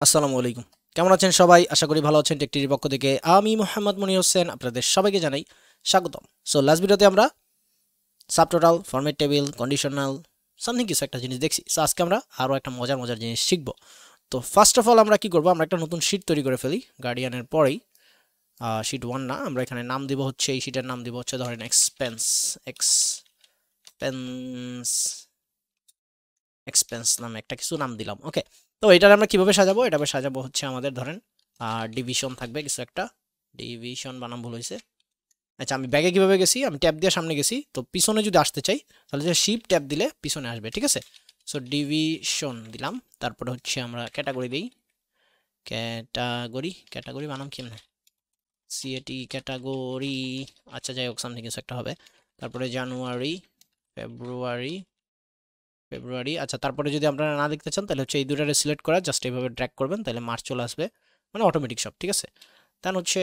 আসসালামু আলাইকুম। কেমন আছেন সবাই? আশা করি ভালো আছেন। টেকটির পক্ষ থেকে আমি মোহাম্মদ মনির হোসেন আপনাদের সবাইকে জানাই স্বাগতম। সো লাস্ট ভিডিওতে আমরা subtotal, format table, conditional something কিছু একটা জিনিস দেখছি। সো আজকে আমরা আরও একটা মজার জিনিস শিখব। তো ফার্স্ট অফ অল আমরা কি করব, আমরা একটা নতুন শিট তৈরি করে ফেলি গার্ডিয়ানের পরেই। শিট 1 না, আমরা এখানে নাম দিব হচ্ছে, এই শিটের নাম দিব হচ্ছে ধরেন এক্সপেন্স এক্সপেন্স এক্সপেন্স নামে একটা কিছু নাম দিলাম। ওকে, তো এটার আমরা কিভাবে সাজাবো? এটা সাজাবো হচ্ছে আমাদের ধরেন ডিভিশন থাকবে কিছু একটা। ডিভিশন বানাম ভুল হয়েছে। আচ্ছা, আমি ব্যাগে কিভাবে গেছি, আমি ট্যাব দিয়ে সামনে গেছি, তো পিছনে যদি আসতে চাই তাহলে যে শিপ ট্যাব দিলে পিছনে আসবে, ঠিক আছে। সো ডিভিশন দিলাম, তারপরে হচ্ছে আমরা ক্যাটাগরি দিই। ক্যাটাগরি বানাম কেমনে, সিএটি ক্যাটাগরি। আচ্ছা যাই হোক, সামনে কিছু একটা হবে। তারপরে জানুয়ারি, ফেব্রুয়ারি, আচ্ছা। তারপরে যদি আপনারা না দেখতে চান তাহলে হচ্ছে এই দুটারে সিলেক্ট করা, জাস্ট এইভাবে ড্র্যাগ করবেন, তাহলে মার্চ চলে আসবে, মানে অটোমেটিক সব, ঠিক আছে। তার হচ্ছে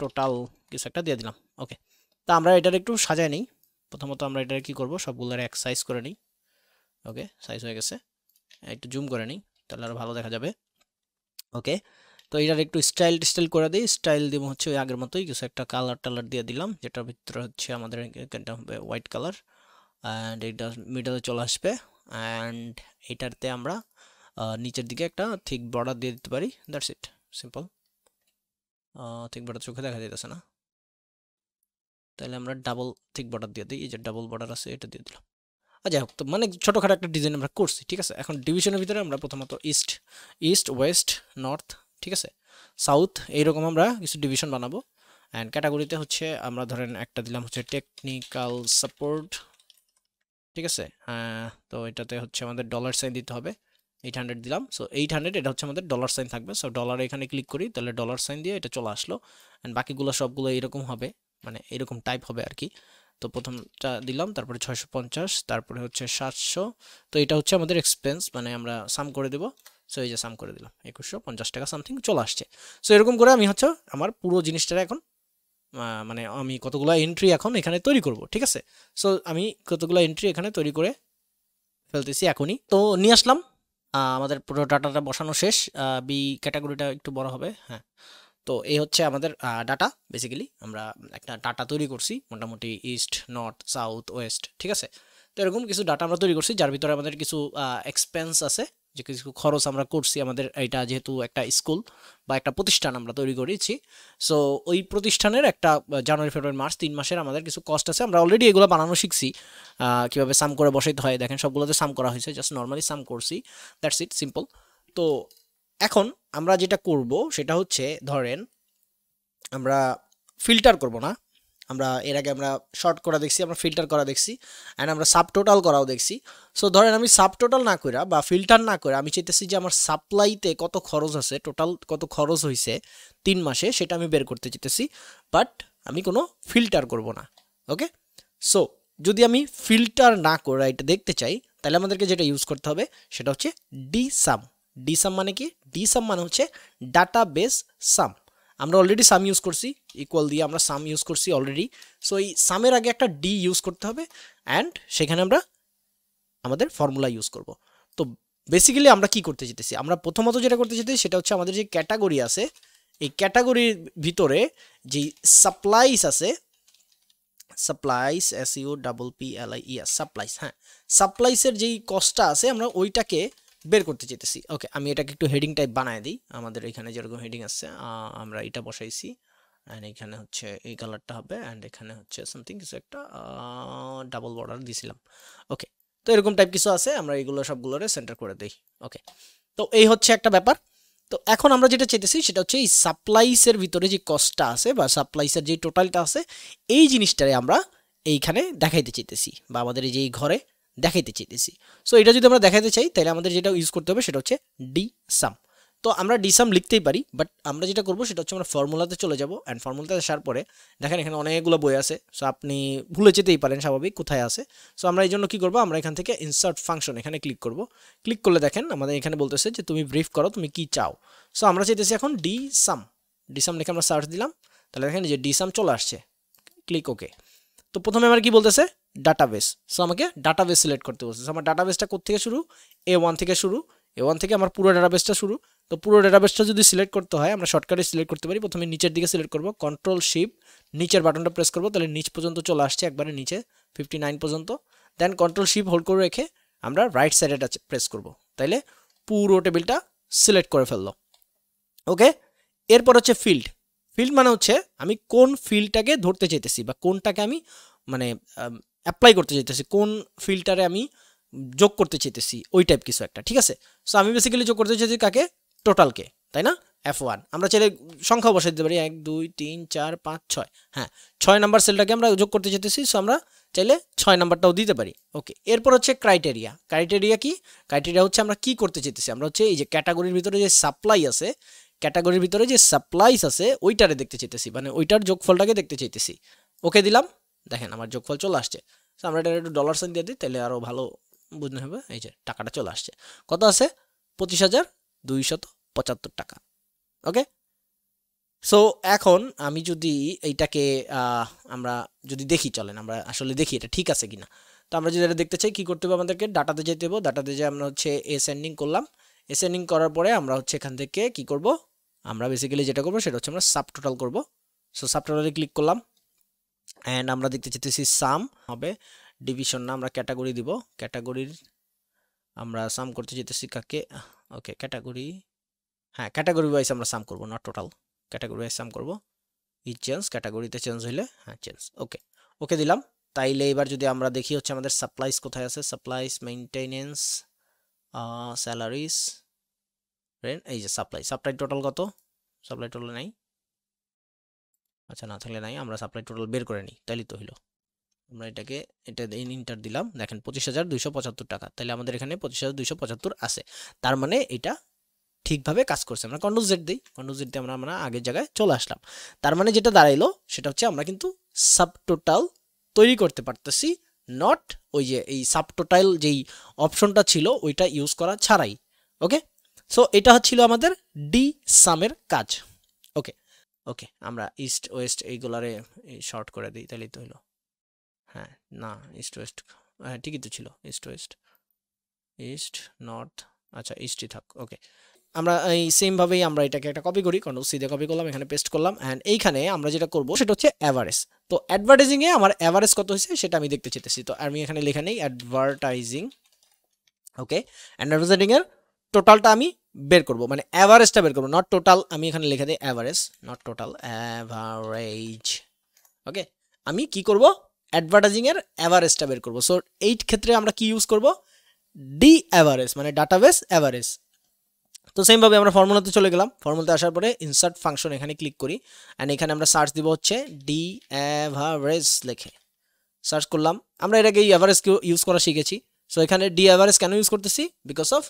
টোটাল কিছু একটা দিয়ে দিলাম। ওকে, তা আমরা এটার একটু সাজায় নিই। প্রথমত আমরা এটার কি করব, সবগুলোর এক সাইজ করে নিই। ওকে, সাইজ হয়ে গেছে, একটু জুম করে নিই তাহলে আরও ভালো দেখা যাবে। ওকে, তো এটার একটু স্টাইল করে দিই। স্টাইল দিব হচ্ছে ওই আগের মতোই, কিছু একটা কালার টালার দিয়ে দিলাম, যেটার ভিতরে হচ্ছে আমাদের এখানটা হবে হোয়াইট কালার, অ্যান্ড এটা মিডলে চলে আসবে। অ্যান্ড এটাতে আমরা নিচের দিকে একটা থিক বর্ডার দিয়ে দিতে পারি। That's it, simple. Thick border চোখে দেখা যেতেছে না, তাহলে আমরা ডাবল থিক বর্ডার দিয়ে দিই। এই যে ডাবল বর্ডার আছে, এটা দিয়ে দিলাম। যাই হোক, তো মানে ছোটোখাটো একটা ডিজাইন আমরা করছি, ঠিক আছে। এখন ডিভিশনের ভিতরে আমরা প্রথমত ইস্ট ওয়েস্ট নর্থ, ঠিক আছে, সাউথ, এইরকম আমরা কিছু ডিভিশন বানাবো। অ্যান্ড ক্যাটাগরিতে হচ্ছে আমরা ধরেন একটা দিলাম হচ্ছে টেকনিক্যাল সাপোর্ট, ঠিক আছে। তো এটাতে হচ্ছে আমাদের ডলার সাইন দিতে হবে, 800 দিলাম। সো 800 এটা হচ্ছে আমাদের ডলার সাইন থাকবে। সো ডলার এখানে ক্লিক করি, তাহলে ডলার সাইন দিয়ে এটা চলে আসলো। অ্যান্ড বাকিগুলো সবগুলো এরকম হবে, মানে এরকম টাইপ হবে আর কি। তো প্রথমটা দিলাম, তারপরে 650, তারপরে হচ্ছে 700। তো এটা হচ্ছে আমাদের এক্সপেন্স, মানে আমরা সাম করে দেবো। সো এই যে সাম করে দিলাম, 2150 টাকা সামথিং চলে আসছে। সো এরকম করে আমি হচ্ছে আমার পুরো জিনিসটা এখন মানে আমি কতগুলো এন্ট্রি এখন এখানে তৈরি করব, ঠিক আছে। সো আমি কতগুলো এন্ট্রি এখানে তৈরি করে ফেলতেছি এখনই। তো নিয়ে আসলাম, আমাদের পুরো ডাটাটা বসানো শেষ। বি ক্যাটাগরিটা একটু বড় হবে, হ্যাঁ। তো এই হচ্ছে আমাদের ডাটা। বেসিক্যালি আমরা একটা ডাটা তৈরি করছি, মোটামুটি ইস্ট নর্থ সাউথ ওয়েস্ট, ঠিক আছে। তো এরকম কিছু ডাটা আমরা তৈরি করছি, যার ভিতরে আমাদের কিছু এক্সপেন্স আছে, যে কিছু খরচ আমরা করছি। আমাদের এটা যেহেতু একটা স্কুল বা একটা প্রতিষ্ঠান আমরা তৈরি করেছি, সো ওই প্রতিষ্ঠানের একটা জানুয়ারি ফেব্রুয়ারি মার্চ 3 মাসের আমাদের কিছু কস্ট আছে। আমরা অলরেডি এগুলো বানানো শিখছি, কীভাবে সাম করে বসাইতে হয়। দেখেন সবগুলোতে সাম করা হয়েছে, জাস্ট নর্মালি সাম করছি, দ্যাটস ইট, সিম্পল। তো এখন আমরা যেটা করব সেটা হচ্ছে ধরেন আমরা ফিল্টার করব না। আমরা এর আগে আমরা শর্ট করা দেখছি, আমরা ফিল্টার করা দেখছি, অ্যান্ড আমরা সাব টোটাল করাও দেখছি। সো ধরেন আমি সাব টোটাল না করে বা ফিল্টার না করে আমি চাইতেছি যে আমার সাপ্লাইতে কত খরচ আছে, টোটাল কত খরচ হয়েছে 3 মাসে, সেটা আমি বের করতে চাইতেছি। বাট আমি কোনো ফিল্টার করব না। ওকে, সো যদি আমি ফিল্টার না করে এটা দেখতে চাই, তাহলে আমাদেরকে যেটা ইউজ করতে হবে সেটা হচ্ছে ডিসাম। ডিসাম মানে কি? ডিসাম মানে হচ্ছে ডাটাবেস সাম। আমরা অলরেডি সাম ইউজ করছি, ইকুয়াল দিয়ে আমরা সাম ইউজ করছি অলরেডি। সো এই সামের আগে একটা ডি ইউজ করতে হবে, অ্যান্ড সেখানে আমরা আমাদের ফর্মুলা ইউজ করব। তো বেসিক্যালি আমরা কি করতে যেতেছি, আমরা প্রথমত যেটা করতে যেতেছি সেটা হচ্ছে আমাদের যে ক্যাটাগরি আছে, এই ক্যাটাগরির ভিতরে যে সাপ্লাইস আছে, সাপ্লাইস, SUPPLIES, সাপ্লাইস, হ্যাঁ, সাপ্লাইসের যেই কস্টটা আছে আমরা ওইটাকে বের করতে চাইতেছি। ওকে, আমি এটাকে একটু হেডিং টাইপ বানায় দিই। আমাদের এখানে যেরকম হেডিং আছে আমরা এটা বসাইছি, অ্যান্ড এখানে হচ্ছে এই কালারটা হবে, অ্যান্ড এখানে হচ্ছে সামথিং কিছু একটা ডাবল বর্ডার দিয়েছিলাম। ওকে, তো এরকম টাইপ কিছু আছে, আমরা এগুলো সবগুলোরে সেন্টার করে দিই। ওকে, তো এই হচ্ছে একটা ব্যাপার। তো এখন আমরা যেটা চাইতেছি সেটা হচ্ছে এই সাপ্লাইসের ভিতরে যে কস্টটা আছে বা সাপ্লাইসের যে টোটালটা আছে, এই জিনিসটারে আমরা এইখানে দেখাইতে চাইতেছি, বা আমাদের এই যে এই ঘরে দেখাইতে চাইতেছি। সো এটা যদি আমরা দেখাইতে চাই তাহলে আমাদের যেটা ইউজ করতে হবে সেটা হচ্ছে ডি সাম। তো আমরা ডি সাম লিখতেই পারি, বাট আমরা যেটা করবো সেটা হচ্ছে আমরা ফর্মুলাতে চলে যাবো। অ্যান্ড ফর্মুলাতে আসার পরে দেখেন এখানে অনেকগুলো বই আছে, সো আপনি ভুলে যেতেই পারেন, স্বাভাবিক, কোথায় আছে। সো আমরা এই জন্য কী করবো, আমরা এখান থেকে ইনসার্ট ফাংশন এখানে ক্লিক করব। ক্লিক করলে দেখেন আমাদের এখানে বলতেছে যে তুমি ব্রিফ করো, তুমি কি চাও। সো আমরা চাইতেছি এখন ডি সাম লিখে আমরা সার্চ দিলাম, তাহলে দেখেন যে ডি সাম চলে আসছে। ক্লিক ওকে। তো প্রথমে আমার কি বলতেছে, ডাটাবেস। সো আমাকে ডাটাবেস সিলেক্ট করতে বলছে। আমার ডাটাবেসটা কোথা থেকে শুরু, A1 থেকে শুরু, A1 থেকে আমার পুরো ডাটাবেসটা শুরু। তো পুরো ডাটাবেসটা যদি সিলেক্ট করতে হয় আমরা শর্টকাটে সিলেক্ট করতে পারি। প্রথমে নিচের দিকে সিলেক্ট করব, কন্ট্রোল শিফট নিচের বাটনটা প্রেস করব, তাহলে নিচ পর্যন্ত চলে আসছে, একবারে নিচে 59 পর্যন্ত। দেন কন্ট্রোল শিফট হোল্ড করে রেখে আমরা রাইট সাইডেটা প্রেস করব, তাইলে পুরো টেবিলটা সিলেক্ট করে ফেললো। ওকে, এরপর হচ্ছে ফিল্ড। ফিল্ড মানে হচ্ছে আমি কোন ফিল্ডটাকে ধরতে চাইতেছি বা কোনটাকে আমি মানে অ্যাপ্লাই করতে চাইতেছি, কোন ফিল্ডটারে আমি যোগ করতে চাইতেছি, ওই টাইপ কিছু একটা। ঠিক আছে, সো আমি বেসিক্যালি যোগ করতে চাইছি কাকে, টোটালকে, তাই না? F1 আমরা চাইলে সংখ্যা বসাই দিতে পারি 1 2 3 4 5 6। হ্যাঁ, 6 নাম্বার সেলটাকে আমরা যোগ করতে চাইতেছি, সো আমরা চাইলে 6 নাম্বারটাও দিতে পারি। ওকে, এরপর হচ্ছে ক্রাইটেরিয়া। ক্রাইটেরিয়া কি? ক্রাইটেরিয়া হচ্ছে আমরা কি করতে চাইতেছি, আমরা হচ্ছে এই যে ক্যাটাগরির ভিতরে যে সাপ্লাই আছে, ক্যাটাগরির ভিতরে যে সাপ্লাইস আছে ওইটারে দেখতে চাইতেছি, মানে ওইটার যোগফলটাকে দেখতে চাইতেছি। ওকে দিলাম, দেখেন আমার যোগফল চলে আসছে। সো আমরা এটা একটু ডলার সাইন দিয়ে দিই, তাহলে আরও ভালো বুঝতে হবে। এই যে টাকাটা চলে আসছে, কত আছে? 25,275 টাকা। ওকে, সো এখন আমি যদি এইটাকে আমরা যদি দেখি, চলেন আমরা আসলে দেখি এটা ঠিক আছে কিনা। তো আমরা যদি এটা দেখতে চাই কি করতে হবে, আমাদেরকে ডাটাতে যেতে হবে। ডাটাতে যে আমরা হচ্ছে এসেন্ডিং করলাম, এসেন্ডিং করার পরে আমরা হচ্ছে এখান থেকে কি করব, আমরা বেসিক্যালি যেটা করব সেটা হচ্ছে আমরা সাব টোটাল করব। সো সাব টোটালে ক্লিক করলাম অ্যান্ড আমরা দেখতে চাইতেছি সাম হবে, ডিভিশন না, আমরা ক্যাটাগরি দিব। ক্যাটাগরির আমরা সাম করতে চাইতেছি কাকে, ওকে ক্যাটাগরি, হ্যাঁ ক্যাটাগরি ওয়াইজ আমরা সাম করব, নট টোটাল, ক্যাটাগরি ওয়াইজ সাম করব। ই চেঞ্জ, ক্যাটাগরিতে চেঞ্জ হইলে হ্যাঁ চেঞ্জ। ওকে, ওকে দিলাম। তাইলে এবার যদি আমরা দেখি হচ্ছে আমাদের সাপ্লাইস কোথায় আছে, সাপ্লাইস মেইনটেনেন্স স্যালারিজ, এই যে সাপ্লাই, সাপ্লাই টোটাল কত, সাপ্লাই টোটাল নাই, আচ্ছা না থাকলে নাই, আমরা সাপ্লাই টোটাল বের করে নিই, তাইলে তো হইলো। আমরা এটাকে এটা ইন্টার দিলাম, দেখেন 25,275 টাকা, তাহলে আমাদের এখানে 25,275 আছে, তার মানে এটা ঠিকভাবে কাজ করছে। আমরা কন্ট্রোল জেড দিই, কন্ট্রোল জেড দিয়ে আমরা আগের জায়গায় চলে আসলাম। তার মানে যেটা দাঁড়াইলো সেটা হচ্ছে আমরা কিন্তু সাব টোটাল তৈরি করতে পারতেছি, নট ওই যে এই সাব টোটাল যেই অপশনটা ছিল ওইটা ইউজ করা ছাড়াই। ওকে, সো এটা হচ্ছিল আমাদের ডি সামের কাজ। ওকে, ওকে আমরা ইস্ট ওয়েস্ট এইগুলারে শর্ট করে দিই, তাহলেই তো হলো। হ্যাঁ না, ইস্ট ওয়েস্ট, হ্যাঁ ঠিকই তো ছিল, ইস্ট ওয়েস্ট, ইস্ট নর্থ, আচ্ছা ইস্টই থাক। ওকে, আমরা এই সেমভাবেই আমরা এটাকে একটা কপি করি, কন্ট্রোল সি দিয়ে কপি করলাম, এখানে পেস্ট করলাম অ্যান্ড এইখানে আমরা যেটা করব সেটা হচ্ছে অ্যাভারেজ। তো অ্যাডভার্টাইজিংয়ে আমার অ্যাভারেজ কত হয়েছে সেটা আমি দেখতে চাইতেছি, তো আমি এখানে লেখা নেই অ্যাডভার্টাইজিং। ওকে, অ্যাডভার্টাইজিংয়ের টোটালটা আমি বের করব, মানে অ্যাভারেজটা বের করবো, নট টোটাল। আমি এখানে লিখে দিই অ্যাভারেজ, নট টোটাল, অ্যাভারেজ। ওকে, আমি কি করব, অ্যাডভার্টাইজিংয়ের অ্যাভারেজটা বের করব। সো এই ক্ষেত্রে আমরা কি ইউজ করব, ডি অ্যাভারেজ, মানে ডাটাবেস অ্যাভারেজ। তো সেমভাবে আমরা ফর্মুলাতে চলে গেলাম, ফর্মুলাতে আসার পরে ইনসার্ট ফাংশন এখানে ক্লিক করি অ্যান্ড এখানে আমরা সার্চ দিব হচ্ছে ডি অ্যাভারেজ লিখে সার্চ করলাম। আমরা এটাকে এই অ্যাভারেজ ইউজ করা শিখেছি। সো এখানে ডি অ্যাভারেজ কেন ইউজ করতেছি, বিকজ অফ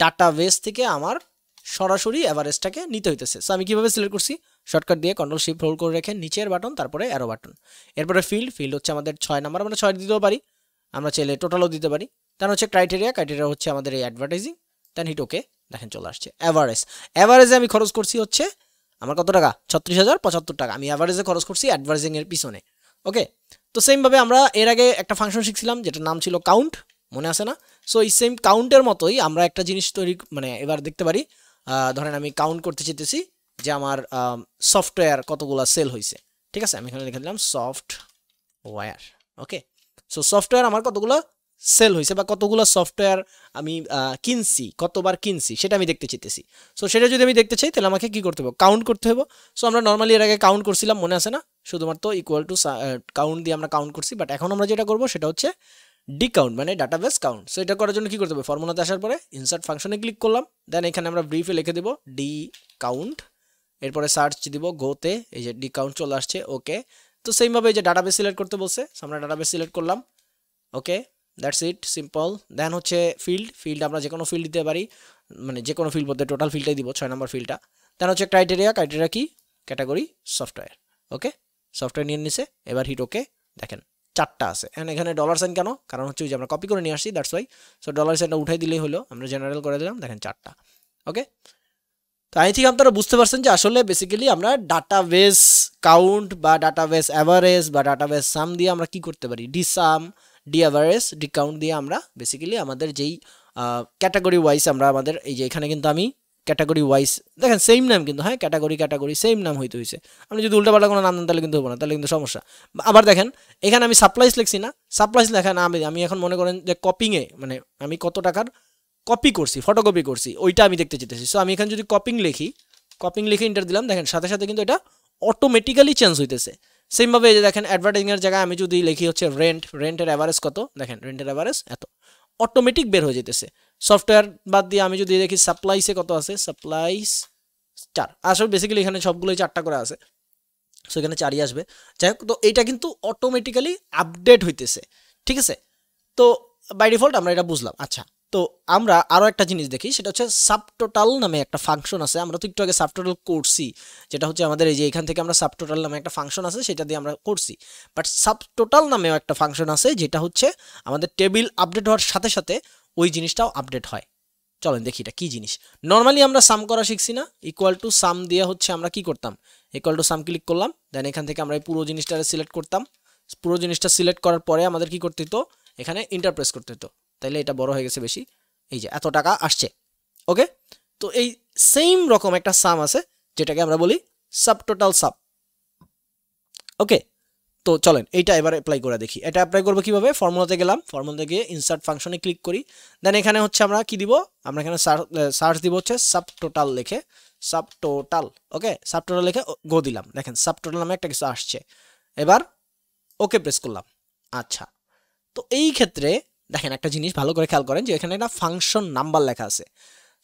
ডাটাবেস থেকে আমার সরাসরি অ্যাভারেজটাকে নিতে হইতেছে। সো আমি কীভাবে সিলেক্ট করছি, শর্টকাট দিয়ে কন্ট্রোল শিফট হোল্ড করে রেখে নিচের বাটন, তারপরে অ্যারো বাটন, এরপরে ফিল্ড, ফিল্ড হচ্ছে আমাদের 6 নাম্বার, আমরা 6 দিতেও পারি, আমরা চাইলে টোটালও দিতে পারি। তার হচ্ছে ক্রাইটেরিয়া, ক্রাইটেরিয়া হচ্ছে আমাদের এই অ্যাডভার্টাইজিং, দেন হিট ওকে, দেখেন চলে আসছে অ্যাভারেজ। অ্যাভারেজে আমি খরচ করছি হচ্ছে আমার কত টাকা, 36,075 টাকা আমি অ্যাভারেজে খরচ করছি অ্যাডভার্টাইজিংয়ের পিছনে। ওকে, তো সেমভাবে আমরা এর আগে একটা ফাংশন শিখছিলাম যেটার নাম ছিল কাউন্ট, মনে আছে না? সো এই সেম কাউন্টের মতোই আমরা একটা জিনিস তৈরি, মানে এবার দেখতে পারি, ধরেন আমি কাউন্ট করতে চাইতেছি যে আমার সফটওয়্যার কতগুলো সেল হয়েছে। ঠিক আছে, আমি এখানে লিখে দিলাম সফটওয়্যার। ওকে, সো সফটওয়্যার আমার কতগুলো সেল হয়েছে বা কতগুলো সফটওয়্যার আমি কিনছি, কতবার কিনছি সেটা আমি দেখতে চাইতেছি। সো সেটা যদি আমি দেখতে চাই তাহলে আমাকে কি করতে হবে, কাউন্ট করতে হবে। সো আমরা নর্মালি এর আগে কাউন্ট করছিলাম, মনে আছে না, শুধুমাত্র ইকুয়াল টু কাউন্ট দিয়ে আমরা কাউন্ট করছি, বাট এখন আমরা যেটা করব সেটা হচ্ছে ডি কাউন্ট, মানে ডাটাবেস কাউন্ট। সো এটা করার জন্য কি করতে হবে, ফর্মুলাতে আসার পরে ইনসার্ট ফাংশনে ক্লিক করলাম, দেন এখানে আমরা ব্রিফে লিখে দেব ডি কাউন্ট, এরপরে সার্চ দিব গোতে, এই যে ডি কাউন্ট চলে আসছে। ওকে, তো সেইভাবে এই যে ডাটাবেস সিলেক্ট করতে বলছে, আমরা ডাটাবেস সিলেক্ট করলাম। ওকে, দ্যাটস ইট, সিম্পল। দেন হচ্ছে ফিল্ড, ফিল্ড আমরা যে কোনো ফিল্ড দিতে পারি, মানে যে কোনো ফিল্ড বলতে টোটাল ফিল্ডটাই দিব, 6 নম্বর ফিল্ডটা। দেন হচ্ছে ক্রাইটেরিয়া, ক্রাইটেরিয়া কি, ক্যাটাগরি সফটওয়্যার। ওকে, সফটওয়্যার নিয়ে নিছে, এবার হিট ওকে, দেখেন 4টা আছে। এন্ড এখানে ডলার সাইন কেন, কারণ হচ্ছে ওই যে আমরা কপি করে নিয়ে আসছি, দ্যাটস ওয়াই। সো ডলার সাইনটা উঠাই দিলেই হলো, আমরা জেনারেল করে দিলাম, দেখেন 4টা। ওকে, তো আই থিঙ্ক আপনারা বুঝতে পারছেন যে আসলে বেসিক্যালি আমরা ডাটাবেস কাউন্ট বা ডাটাবেস অ্যাভারেজ বা ডাটাবেস সাম দিয়ে আমরা কি করতে পারি, ডি সাম, ডি অ্যাভারেজ, ডি কাউন্ট দিয়ে আমরা বেসিক্যালি আমাদের যেই ক্যাটাগরি ওয়াইজ আমরা আমাদের এই যে এখানে কিন্তু আমি ক্যাটাগরি ওয়াইজ দেখেন সেম নাম কিন্তু, হ্যাঁ ক্যাটাগরি সেম নাম হইতে আপনি যদি উল্টাপাল্টা কোনো নাম দেন তাহলে কিন্তু হবে না, তাহলে কিন্তু সমস্যা। আবার দেখেন এখানে আমি সাপ্লাইস লিখছি না, সাপ্লাইস লেখা না, আমি এখন মনে করেন যে কপিংয়ে মানে আমি কত টাকার কপি করছি, ফটোকপি করছি, ওইটা আমি দেখতে চাইতেছি। সো আমি এখানে যদি কপিং লিখে ইন্টার দিলাম, দেখেন সাথে সাথে কিন্তু এটা অটোমেটিক্যালি চেঞ্জ হইতেছে। সেমভাবে এই যে দেখেন অ্যাডভার্টাইজিংয়ের জায়গায় আমি যদি লিখি হচ্ছে রেন্টের অ্যাভারেজ কত, দেখেন রেন্টের অ্যাভারেজ এত, অটোমেটিক বের হয়ে যেতেছে। সফটওয়্যার বাদ দিয়ে আমি যদি দেখি সাপ্লাইসে কত আছে, সাপ্লাইস 4, আসলে বেসিক্যালি এখানে সবগুলোই 4টা করে আছে, সো এখানে 4ই আসবে। যাই হোক, তো এইটা কিন্তু অটোমেটিক্যালি আপডেট হইতেছে, ঠিক আছে। তো বাই ডিফল্ট আমরা এটা বুঝলাম। আচ্ছা, তো আমরা আরও একটা জিনিস দেখি, সেটা হচ্ছে সাবটোটাল নামে একটা ফাংশন আছে। আমরা তো একটু আগে সাবটোটাল করছি, যেটা হচ্ছে আমাদের এই যে এখান থেকে আমরা সাবটোটাল নামে একটা ফাংশন আছে সেটা দিয়ে আমরা করছি। বাট সাবটোটাল নামেও একটা ফাংশন আছে যেটা হচ্ছে আমাদের টেবিল আপডেট হওয়ার সাথে সাথে ওই জিনিসটাও আপডেট হয়। চলেন দেখি এটা কী জিনিস। নর্মালি আমরা সাম করা শিখছি না, ইকুয়াল টু সাম দিয়ে হচ্ছে আমরা কি করতাম, ইকুয়াল টু সাম ক্লিক করলাম, দেন এখান থেকে আমরা এই পুরো জিনিসটা সিলেক্ট করতাম। পুরো জিনিসটা সিলেক্ট করার পরে আমাদের কি করতে হতো, এখানে ইন্টারপ্রেস করতে হতো, তাইলে এটা বড় হয়ে গেছে বেশি, এই যে এত টাকা আসছে। ওকে, তো এই সেম রকম একটা সাম আছে যেটাকে আমরা বলি সাবটোটাল সাম। ওকে, তো চলেন এইটা এবার অ্যাপ্লাই করে দেখি। এটা অ্যাপ্লাই করবো কিভাবে, ফর্মুলাতে গেলাম, ফর্মুলাতে গিয়ে ইনসার্ট ফাংশনে ক্লিক করি, দেন এখানে হচ্ছে আমরা কি দিব, আমরা এখানে সার্চ দিব হচ্ছে সাবটোটাল লিখে, সাবটোটাল। ওকে, সাবটোটাল লিখে গো দিলাম, দেখেন সাবটোটাল নামে একটা কিছু আসছে। এবার ওকে প্রেস করলাম। আচ্ছা, তো এই ক্ষেত্রে দেখেন একটা জিনিস ভালো করে খেয়াল করেন যে এখানে একটা ফাংশন নাম্বার লেখা আছে।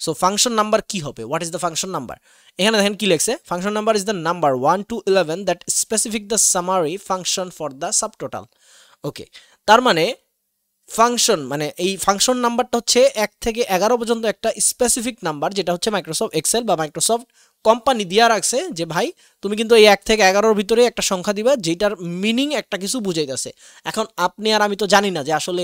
সো ফাংশন নাম্বার কি হবে, what is the function number, এখানে দেখেন কি লেখছে, function number is the number 1 to 11 that specific the summary function for the subtotal. Okay, তার মানে ফাংশন মানে এই ফাংশন নাম্বারটা হচ্ছে 1 থেকে 11 পর্যন্ত একটা স্পেসিফিক নাম্বার, যেটা হচ্ছে মাইক্রোসফট এক্সেল বা মাইক্রোসফট কোম্পানি দিয়া রাখছে যে ভাই তুমি কিন্তু এই 1 থেকে 11-র ভিতরে একটা সংখ্যা দিবা যেটার মিনিং একটা কিছু বুঝাইতেছে। এখন আপনি আর আমি তো জানি না যে আসলে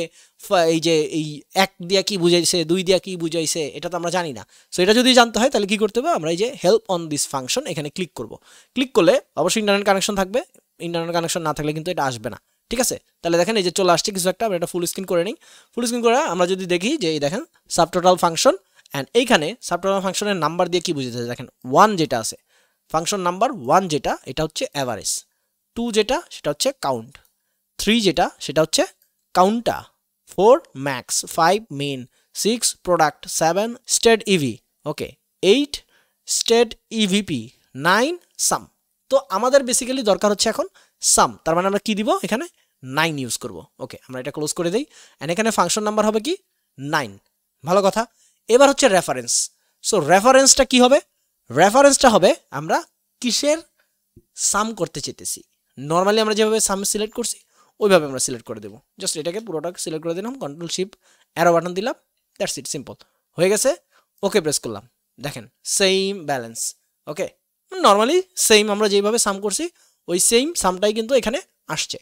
এই যে এই 1 দিয়া কি বুঝাইছে, 2 দিয়া কি বুঝাইছে, এটা তো আমরা জানি না। সো এটা যদি জানতে হয় তাহলে কি করতে হবে, আমরা এই যে হেল্প অন দিস ফাংশন এখানে ক্লিক করব। ক্লিক করলে অবশ্যই ইন্টারনেট কানেকশন থাকবে, ইন্টারনেট কানেকশন না থাকলে কিন্তু এটা আসবে না, ঠিক আছে। তাহলে দেখেন এই যে চলে আসছে কিছু একটা, আমরা এটা ফুল স্ক্রিন করে নিই। ফুল স্ক্রিন করে আমরা যদি দেখি যে এই দেখেন সাবটোটাল ফাংশন, অ্যান্ড এইখানে সাবটোটাল ফাংশনের নাম্বার দিয়ে কি বুঝেছে, দেখেন 1 যেটা আছে ফাংশন নাম্বার 1 যেটা, এটা হচ্ছে অ্যাভারেজ, 2 যেটা সেটা হচ্ছে কাউন্ট, 3 যেটা সেটা হচ্ছে counta, 4 max, 5 min, 6 product, 7 stdev, okay, 8 stdevp, 9 sum. তো আমাদের বেসিক্যালি দরকার হচ্ছে এখন সাম, তার মানে আমরা কি দিব এখানে 9 ইউজ করব। ওকে, আমরা এটা ক্লোজ করে দিই, এন্ড এখানে ফাংশন নাম্বার হবে কি 9, ভালো কথা। এবার হচ্ছে রেফারেন্স। সো রেফারেন্সটা কি হবে, রেফারেন্সটা হবে আমরা কিসের সাম করতে চাইতেছি। নর্মালি আমরা যেভাবে সাম সিলেক্ট করছি ওইভাবে আমরা সিলেক্ট করে দেবো, জাস্ট এটাকে পুরোটা সিলেক্ট করে দিলাম, কন্ট্রোল শিফট অ্যারো বাটন দিলাম, দ্যাটস ইট, সিম্পল হয়ে গেছে। ওকে প্রেস করলাম, দেখেন সেম ব্যালেন্স। ওকে, নর্মালি সেম আমরা যেভাবে সাম করছি ওই সেম সামটাই কিন্তু এখানে আসছে,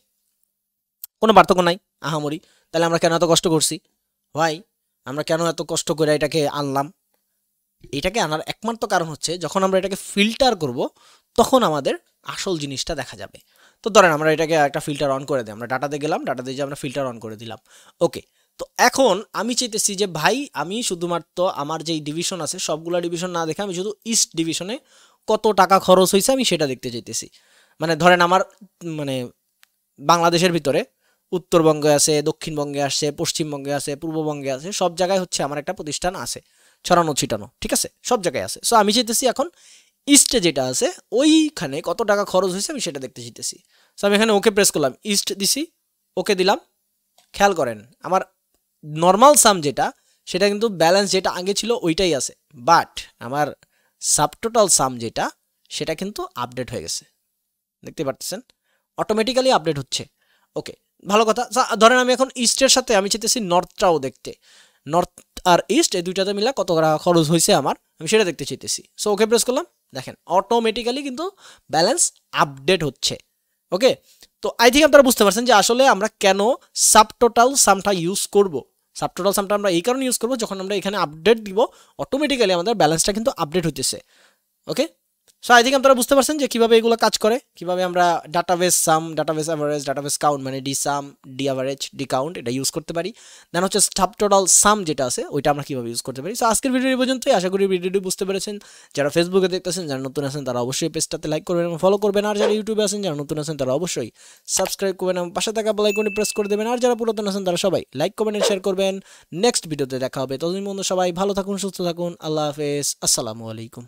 কোনো পার্থক্য নাই আহামরি। তাহলে আমরা কেন এত কষ্ট করছি ভাই, আমরা কেন এত কষ্ট করে এটাকে আনলাম, এটাকে আনার একমাত্র কারণ হচ্ছে যখন আমরা এটাকে ফিল্টার করব তখন আমাদের আসল জিনিসটা দেখা যাবে। তো ধরেন আমরা এটাকে একটা ফিল্টার অন করে দিই, আমরা ডাটাতে গেলাম, ডাটাতে যে আমরা ফিল্টার অন করে দিলাম। ওকে, তো এখন আমি চাইতেছি যে ভাই আমি শুধুমাত্র আমার যেই ডিভিশন আছে সবগুলো ডিভিশন না দেখে আমি শুধু ইস্ট ডিভিশনে কত টাকা খরচ হয়েছে আমি সেটা দেখতে চাইতেছি। মানে ধরেন আমার মানে বাংলাদেশের ভিতরে উত্তরবঙ্গে আছে, দক্ষিণবঙ্গে আছে, পশ্চিমবঙ্গে আছে, পূর্ববঙ্গে আছে, সব জায়গায় হচ্ছে আমার একটা প্রতিষ্ঠান আছে ছড়ানো ছিটানো, ঠিক আছে, সব জায়গায় আছে। সো আমি চাইতেছি এখন ইস্টে যেটা আছে ওইখানে কত টাকা খরচ হয়েছে আমি সেটা দেখতে চাইতেছি। সো আমি এখানে ওকে প্রেস করলাম, ইস্ট দিছি, ওকে দিলাম। খেয়াল করেন আমার নর্মাল সাম যেটা সেটা কিন্তু ব্যালেন্স যেটা আগে ছিল ওইটাই আছে, বাট আমার সাবটোটাল সাম যেটা সেটা কিন্তু আপডেট হয়ে গেছে, দেখতে পাচ্ছেন অটোমেটিক্যালি আপডেট হচ্ছে। ওকে, ভালো কথা। ধরেন আমি এখন ইস্টের সাথে আমি চাইতেছি নর্থটাও দেখতে, নর্থ আর ইস্ট এই দুইটাতে মিলে কত টাকা খরচ হয়েছে আমার আমি সেটা দেখতে চাইতেছি। সো ওকে প্রেস করলাম, দেখেন অটোমেটিক্যালি কিন্তু ব্যালেন্স আপডেট হচ্ছে। ওকে, তো আই থিঙ্ক আপনারা বুঝতে পারছেন যে আসলে আমরা কেন সাবটোটাল সামটা ইউজ করব। সাবটোটাল সামটা আমরা এই কারণে ইউজ করব, যখন আমরা এখানে আপডেট দিব অটোমেটিক্যালি আমাদের ব্যালেন্সটা কিন্তু আপডেট হইতেছে। ওকে, সো আই থিঙ্ক আপনারা বুঝতে পারছেন যে কিভাবে এগুলো কাজ করে, কিভাবে আমরা ডাটাবেস সাম, ডাটাবেস অ্যাভারেজ, ডাটাবেস কাউন্ট মানে ডি সাম, ডি অ্যাভারেজ, ডি কাউন্ট এটা ইউজ করতে পারি। দেন হচ্ছে সাব টোটাল সাম যেটা আছে ওইটা আমরা কিভাবে ইউজ করতে পারি। সো আজকের ভিডিও এই পর্যন্তই, আশা করি ভিডিওটি বুঝতে পেরেছেন। যারা ফেসবুকে দেখতেছেন, যারা নতুন আছেন তারা অবশ্যই পেজটাতে লাইক করবেন এবং ফলো করবেন, আর যারা ইউটিউবে আছেন যারা নতুন আছেন তারা অবশ্যই সাবস্ক্রাইব করবেন এবং পাশে থাকা বেল আইকনটি প্রেস করে দেবেন, আর যারা পুরাতন আছেন তারা সবাই লাইক কমেন্ট শেয়ার করবেন। নেক্সট ভিডিওতে দেখা হবে, ততদিন পর্যন্ত সবাই ভালো থাকুন, সুস্থ থাকুন, আল্লাহ হাফেজ, আসসালামু আলাইকুম।